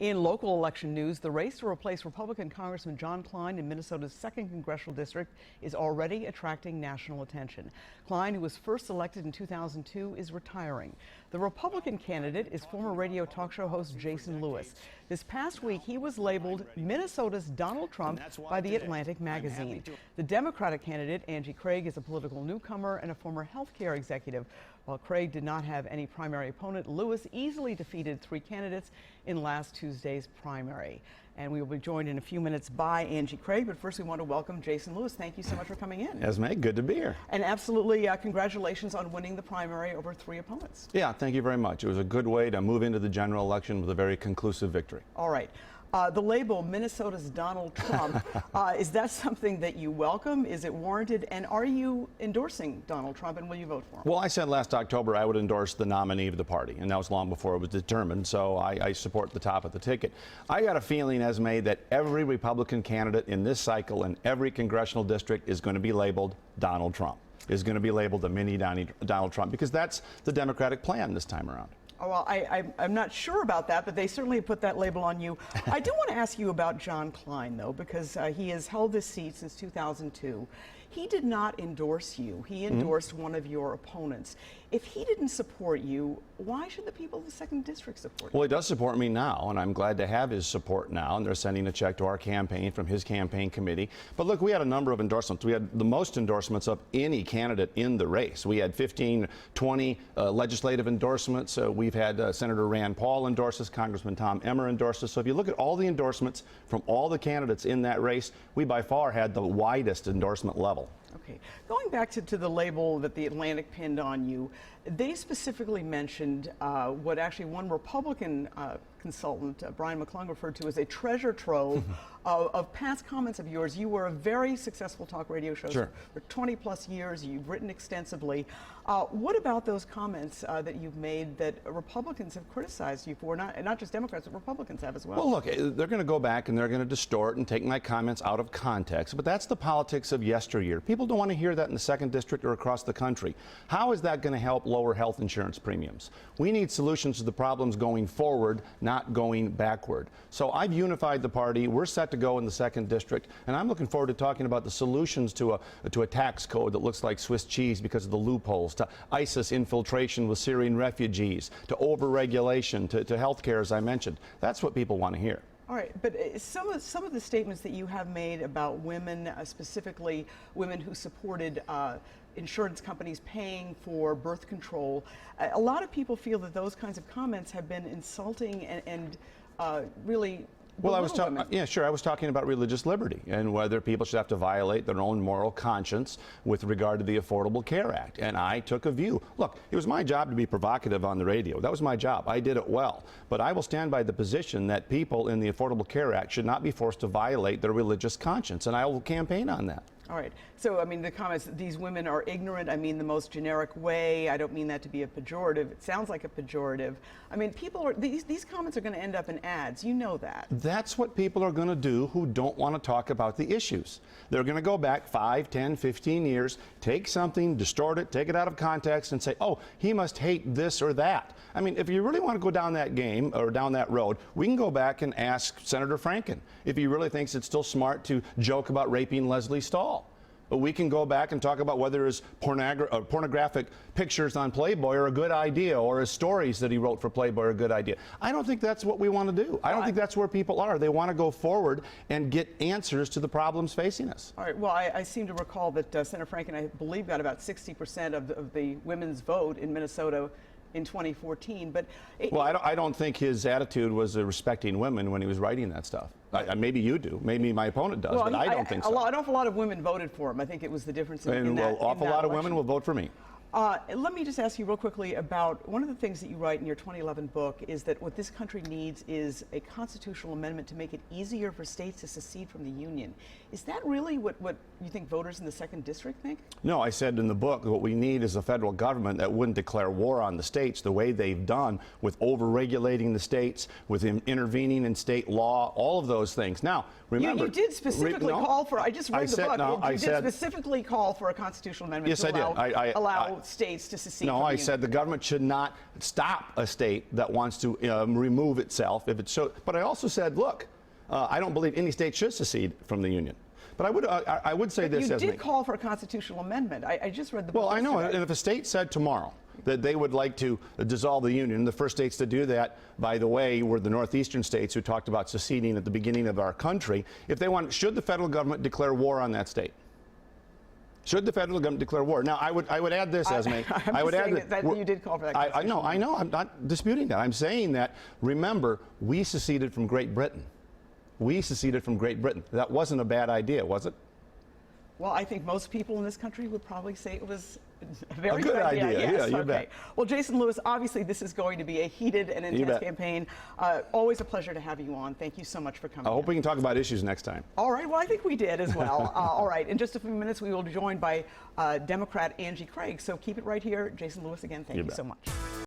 In local election news, the race to replace Republican Congressman John Kline in Minnesota's 2nd Congressional District is already attracting national attention. Kline, who was first elected in 2002, is retiring. The Republican candidate is former radio talk show host Jason Lewis. This past week, he was labeled Minnesota's Donald Trump by The Atlantic magazine. The Democratic candidate, Angie Craig, is a political newcomer and a former health care executive. While Craig did not have any primary opponent, Lewis easily defeated 3 candidates in last Tuesday's primary. And we will be joined in a few minutes by Angie Craig, but first we want to welcome Jason Lewis. Thank you so much for coming in. Esme, good to be here. And absolutely, congratulations on winning the primary over 3 opponents. Yeah, thank you very much. It was a good way to move into the general election with a very conclusive victory. All right. The label Minnesota's Donald Trump, is that something that you welcome? Is it warranted? And are you endorsing Donald Trump, and will you vote for him? Well, I said last October I would endorse the nominee of the party, and that was long before it was determined, so I support the top of the ticket. I got a feeling, Esme, that every Republican candidate in this cycle in every congressional district is going to be labeled Donald Trump, is going to be labeled the mini Donald Trump, because that's the Democratic plan this time around. Oh, well, I'm not sure about that, but they certainly put that label on you. I do want to ask you about John Kline, though, because he has held this seat since 2002. He did not endorse you. He endorsed one of your opponents. If he didn't support you, why should the people of the 2nd District support you? Well, he does support me now, and I'm glad to have his support now, and they're sending a check to our campaign from his campaign committee. But look, we had a number of endorsements. We had the most endorsements of any candidate in the race. We had 15, 20 legislative endorsements. We've had Senator Rand Paul endorse us, Congressman Tom Emmer endorse us. So if you look at all the endorsements from all the candidates in that race, we by far had the widest endorsement level. Okay. Going back to the label that The Atlantic pinned on you, they specifically mentioned what actually one Republican consultant, Brian McClung, referred to as a treasure trove of past comments of yours. You were a very successful talk radio show for 20 plus years. You've written extensively. What about those comments that you've made that Republicans have criticized you for, not just Democrats, but Republicans have as well? Well, look, they're going to go back and they're going to distort and take my comments out of context, but that's the politics of yesteryear. People don't want to hear that in the 2nd District or across the country. How is that going to help lower health insurance premiums? We need solutions to the problems going forward, not going backward. So I've unified the party. We're set to go in the 2nd District, and I'm looking forward to talking about the solutions to a tax code that looks like Swiss cheese because of the loopholes, to ISIS infiltration with Syrian refugees, to overregulation, to health care, as I mentioned. That's what people want to hear. All right, but some of the statements that you have made about women, specifically women who supported insurance companies paying for birth control, a lot of people feel that those kinds of comments have been insulting and really. Well, I was talking. Yeah, sure. I was talking about religious liberty and whether people should have to violate their own moral conscience with regard to the Affordable Care Act. And I took a view. Look, it was my job to be provocative on the radio. That was my job. I did it well. But I will stand by the position that people in the Affordable Care Act should not be forced to violate their religious conscience, and I will campaign on that. All right. So, I mean, the comments, these women are ignorant, I mean the most generic way. I don't mean that to be a pejorative. It sounds like a pejorative. I mean, people are, these comments are going to end up in ads. You know that. That's what people are going to do who don't want to talk about the issues. They're going to go back 5, 10, 15 years, take something, distort it, take it out of context, and say, oh, he must hate this or that. I mean, if you really want to go down that game or down that road, we can go back and ask Senator Franken if he really thinks it's still smart to joke about raping Leslie Stahl. But we can go back and talk about whether his pornographic pictures on Playboy are a good idea or his stories that he wrote for Playboy are a good idea. I don't think that's what we want to do. I don't think that's where people are. They want to go forward and get answers to the problems facing us. All right. Well, I seem to recall that Senator Franken, I believe, got about 60% of the women's vote in Minnesota in 2014, but well, I don't think his attitude was respecting women when he was writing that stuff. Maybe you do, maybe my opponent does, but I don't think so. An awful lot of women voted for him. I think it was the difference in that. An awful lot of women will vote for me. Let me just ask you real quickly about one of the things that you write in your 2011 book is that what this country needs is a constitutional amendment to make it easier for states to secede from the Union. Is that really what you think voters in the 2nd District think? No, I said in the book what we need is a federal government that wouldn't declare war on the states the way they've done with over-regulating the states, with intervening in state law, all of those things. Now, remember... You did specifically call for, I just read the book, you did specifically call for a constitutional amendment to allow allowed states to secede No, from the I Union. said the government should not stop a state that wants to remove itself if it so. But I also said, look, I don't believe any state should secede from the Union. But I would say this, You Esme. did call for a constitutional amendment. I just read the bill. Well, I know, yesterday. and if a state said tomorrow that they would like to dissolve the Union, the first states to do that, by the way, were the northeastern states who talked about seceding at the beginning of our country. If they want, should the federal government declare war on that state? Should the federal government declare war? Now, I would add this, Esme. I would add that you did call for that. I know. I'm not disputing that. I'm saying that, remember, we seceded from Great Britain. We seceded from Great Britain. That wasn't a bad idea, was it? Well, I think most people in this country would probably say it was a very good idea. Yes, Yeah, you okay. bet. Well, Jason Lewis, obviously this is going to be a heated and intense bet. campaign. Always a pleasure to have you on. Thank you so much for coming. I hope we can talk about issues next time. All right. Well, I think we did as well. All right. In just a few minutes, we will be joined by Democrat Angie Craig. So keep it right here. Jason Lewis, again, thank you so much.